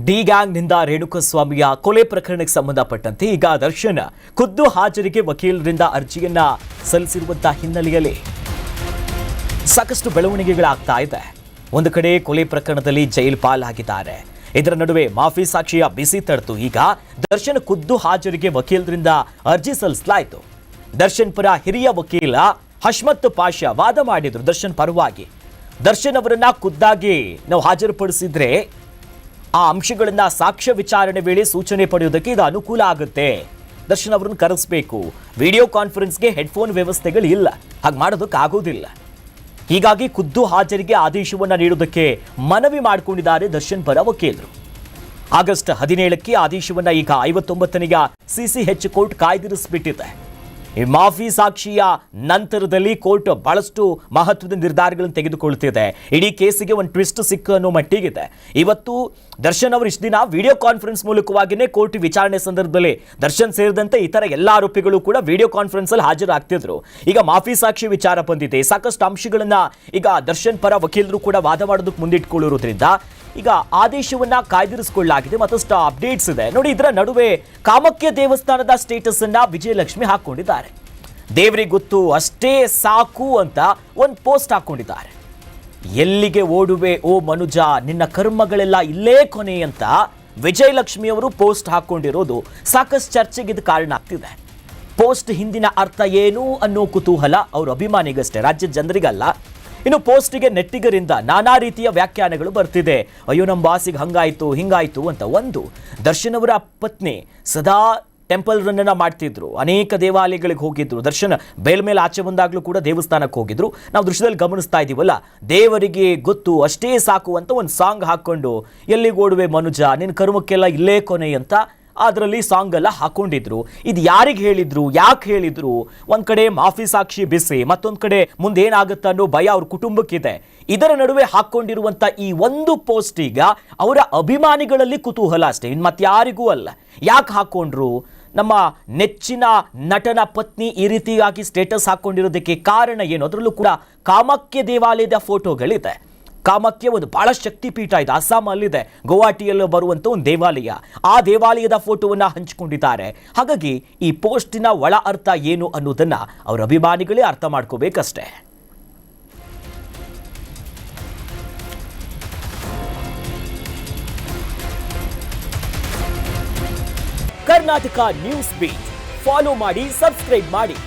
D ಗ್ಯಾಂಗ್ನಿಂದ ರೇಣುಕಸ್ವಾಮಿಯ ಕೊಲೆ ಪ್ರಕರಣಕ್ಕೆ ಸಂಬಂಧಪಟ್ಟಂತೆ ಈಗ ದರ್ಶನ್ ಖುದ್ದು ಹಾಜರಿಗೆ ವಕೀಲರಿಂದ ಅರ್ಜಿಯನ್ನ ಸಲ್ಲಿಸಿರುವಂತಹ ಹಿನ್ನೆಲೆಯಲ್ಲಿ ಸಾಕಷ್ಟು ಬೆಳವಣಿಗೆಗಳಾಗ್ತಾ ಇದೆ. ಒಂದು ಕಡೆ ಕೊಲೆ ಪ್ರಕರಣದಲ್ಲಿ ಜೈಲು ಪಾಲಾಗಿದ್ದಾರೆ. ಇದರ ನಡುವೆ ಮಾಫಿ ಸಾಕ್ಷಿಯ ಬಿಸಿ ತಡೆದು ಈಗ ದರ್ಶನ್ ಖುದ್ದು ಹಾಜರಿಗೆ ವಕೀಲರಿಂದ ಅರ್ಜಿ ಸಲ್ಲಿಸಲಾಯಿತು. ದರ್ಶನ್ ಪರ ಹಿರಿಯ ವಕೀಲ ಹಶ್ಮತ್ ಪಾಷಾ ವಾದ ಮಾಡಿದ್ರು ದರ್ಶನ್ ಪರವಾಗಿ. ದರ್ಶನ್ ಅವರನ್ನ ಖುದ್ದಾಗಿ ನಾವು ಹಾಜರುಪಡಿಸಿದ್ರೆ ಆ ಅಂಶಗಳನ್ನ ಸಾಕ್ಷ್ಯ ವಿಚಾರಣೆ ವೇಳೆ ಸೂಚನೆ ಪಡೆಯುವುದಕ್ಕೆ ಇದು ಅನುಕೂಲ ಆಗುತ್ತೆ. ದರ್ಶನ್ ಅವರನ್ನು ಕರೆಸಬೇಕು. ವಿಡಿಯೋ ಕಾನ್ಫರೆನ್ಸ್ಗೆ ಹೆಡ್ಫೋನ್ ವ್ಯವಸ್ಥೆಗಳು ಇಲ್ಲ, ಹಾಗೆ ಮಾಡೋದಕ್ಕಾಗೋದಿಲ್ಲ. ಹೀಗಾಗಿ ಖುದ್ದು ಹಾಜರಿಗೆ ಆದೇಶವನ್ನ ನೀಡುವುದಕ್ಕೆ ಮನವಿ ಮಾಡಿಕೊಂಡಿದ್ದಾರೆ ದರ್ಶನ್ ಪರ ವಕೀಲರು. ಆಗಸ್ಟ್ 17ಕ್ಕೆ ಆದೇಶವನ್ನ ಈಗ 59ನೇ ಸಿಸಿಎಚ್ ಕೋರ್ಟ್ ಕಾಯ್ದಿರಿಸಿಬಿಟ್ಟಿದೆ. ಈ ಮಾಫಿ ಸಾಕ್ಷಿಯ ನಂತರದಲ್ಲಿ ಕೋರ್ಟ್ ಬಹಳಷ್ಟು ಮಹತ್ವದ ನಿರ್ಧಾರಗಳನ್ನು ತೆಗೆದುಕೊಳ್ಳುತ್ತಿದೆ. ಇಡೀ ಕೇಸಿಗೆ ಒಂದು ಟ್ವಿಸ್ಟ್ ಸಿಕ್ಕ ಅನ್ನೋ ಮಟ್ಟಿಗಿದೆ. ಇವತ್ತು ದರ್ಶನ್ ಅವರು ಇಷ್ಟು ದಿನ ವಿಡಿಯೋ ಕಾನ್ಫರೆನ್ಸ್ ಮೂಲಕವಾಗಿಯೇ ಕೋರ್ಟ್ ವಿಚಾರಣೆ ಸಂದರ್ಭದಲ್ಲಿ ದರ್ಶನ್ ಸೇರಿದಂತೆ ಇತರ ಎಲ್ಲ ಆರೋಪಿಗಳು ಕೂಡ ವಿಡಿಯೋ ಕಾನ್ಫರೆನ್ಸ್ ಅಲ್ಲಿ ಹಾಜರಾಗ್ತಿದ್ರು. ಈಗ ಮಾಫಿ ಸಾಕ್ಷಿ ವಿಚಾರ ಬಂದಿದೆ. ಸಾಕಷ್ಟು ಅಂಶಗಳನ್ನ ಈಗ ದರ್ಶನ್ ಪರ ವಕೀಲರು ಕೂಡ ವಾದ ಮಾಡೋದಕ್ಕೆ ಮುಂದಿಟ್ಕೊಳ್ಳಿರೋದ್ರಿಂದ ಈಗ ಆದೇಶವನ್ನ ಕಾಯ್ದಿರಿಸಿಕೊಳ್ಳಲಾಗಿದೆ. ಮತ್ತಷ್ಟು ಅಪ್ಡೇಟ್ಸ್ ಇದೆ ನೋಡಿ. ಇದರ ನಡುವೆ ಕಾಮಾಖ್ಯ ದೇವಸ್ಥಾನದ ಸ್ಟೇಟಸ್ ಅನ್ನ ವಿಜಯಲಕ್ಷ್ಮಿ ಹಾಕೊಂಡಿದ್ದಾರೆ. ದೇವರಿಗೆ ಗೊತ್ತು ಅಷ್ಟೇ ಸಾಕು ಅಂತ ಒಂದು ಪೋಸ್ಟ್ ಹಾಕೊಂಡಿದ್ದಾರೆ. ಎಲ್ಲಿಗೆ ಓಡುವೆ ಓ ಮನುಜ, ನಿನ್ನ ಕರ್ಮಗಳೆಲ್ಲ ಇಲ್ಲೇ ಕೊನೆ ಅಂತ ವಿಜಯಲಕ್ಷ್ಮಿ ಅವರು ಪೋಸ್ಟ್ ಹಾಕೊಂಡಿರೋದು ಸಾಕಷ್ಟು ಚರ್ಚೆಗೆ ಇದು ಕಾರಣ ಆಗ್ತಿದೆ. ಪೋಸ್ಟ್ ಹಿಂದಿನ ಅರ್ಥ ಏನು ಅನ್ನೋ ಕುತೂಹಲ ಅವ್ರ ಅಭಿಮಾನಿಗಷ್ಟೇ, ರಾಜ್ಯದ ಜನರಿಗಲ್ಲ. ಇನ್ನು ಪೋಸ್ಟಿಗೆ ನೆಟ್ಟಿಗರಿಂದ ನಾನಾ ರೀತಿಯ ವ್ಯಾಖ್ಯಾನಗಳು ಬರ್ತಿದೆ. ಅಯ್ಯೋ ನಮ್ಮ ಬಾಸಿಗೆ ಹಂಗಾಯ್ತು ಹಿಂಗಾಯ್ತು ಅಂತ. ಒಂದು, ದರ್ಶನ್ ಅವರ ಪತ್ನಿ ಸದಾ ಟೆಂಪಲ್ ರನ್ನ ಮಾಡ್ತಿದ್ರು, ಅನೇಕ ದೇವಾಲಯಗಳಿಗೆ ಹೋಗಿದ್ರು. ದರ್ಶನ್ ಬೇಲ್ ಮೇಲೆ ಆಚೆ ಬಂದಾಗಲೂ ಕೂಡ ದೇವಸ್ಥಾನಕ್ಕೆ ಹೋಗಿದ್ರು. ನಾವು ದೃಶ್ಯದಲ್ಲಿ ಗಮನಿಸ್ತಾ ಇದೀವಲ್ಲ, ದೇವರಿಗೆ ಗೊತ್ತು ಅಷ್ಟೇ ಸಾಕು ಅಂತ ಒಂದು ಸಾಂಗ್ ಹಾಕೊಂಡು ಎಲ್ಲಿಗೆ ಓಡುವೆ ಮನುಜ, ನಿನ್ನ ಕರ್ಮಕ್ಕೆಲ್ಲ ಇಲ್ಲೇ ಕೊನೆ ಅಂತ ಅದರಲ್ಲಿ ಸಾಂಗ್ ಎಲ್ಲ ಹಾಕೊಂಡಿದ್ರು. ಇದು ಯಾರಿಗೆ ಹೇಳಿದ್ರು, ಯಾಕೆ ಹೇಳಿದ್ರು? ಒಂದ್ ಕಡೆ ಮಾಫಿ ಸಾಕ್ಷಿ ಬಿಸಿ, ಮತ್ತೊಂದ್ ಕಡೆ ಮುಂದೆ ಏನಾಗುತ್ತೆ ಅನ್ನೋ ಭಯ ಅವ್ರ ಕುಟುಂಬಕ್ಕಿದೆ. ಇದರ ನಡುವೆ ಹಾಕೊಂಡಿರುವಂತ ಈ ಒಂದು ಪೋಸ್ಟ್ ಈಗ ಅವರ ಅಭಿಮಾನಿಗಳಲ್ಲಿ ಕುತೂಹಲ ಅಷ್ಟೇ, ಇನ್ ಮತ್ಯಾರಿಗೂ ಅಲ್ಲ. ಯಾಕೆ ಹಾಕೊಂಡ್ರು? ನಮ್ಮ ನೆಚ್ಚಿನ ನಟನ ಪತ್ನಿ ಈ ರೀತಿಯಾಗಿ ಸ್ಟೇಟಸ್ ಹಾಕೊಂಡಿರೋದಕ್ಕೆ ಕಾರಣ ಏನು? ಅದರಲ್ಲೂ ಕೂಡ ಕಾಮಾಖ್ಯ ದೇವಾಲಯದ ಫೋಟೋಗಳಿದೆ. ಕಾಮಾಖ್ಯ ಒಂದು ಬಹಳ ಶಕ್ತಿಪೀಠ ಇದೆ, ಅಸ್ಸಾಮಲ್ಲಿದೆ, ಗುವಾಹಟಿಯಲ್ಲಿ ಬರುವಂತ ಒಂದು ದೇವಾಲಯ. ಆ ದೇವಾಲಯದ ಫೋಟೋವನ್ನ ಹಂಚಿಕೊಂಡಿದ್ದಾರೆ. ಹಾಗಾಗಿ ಈ ಪೋಸ್ಟಿನ ಒಳ ಅರ್ಥ ಏನು ಅನ್ನೋದನ್ನ ಅವರ ಅಭಿಮಾನಿಗಳೇ ಅರ್ಥ ಮಾಡ್ಕೋಬೇಕಷ್ಟೇ. ಕರ್ನಾಟಕ ನ್ಯೂಸ್ ಬೀಟ್ ಫಾಲೋ ಮಾಡಿ, ಸಬ್ಸ್ಕ್ರೈಬ್ ಮಾಡಿ.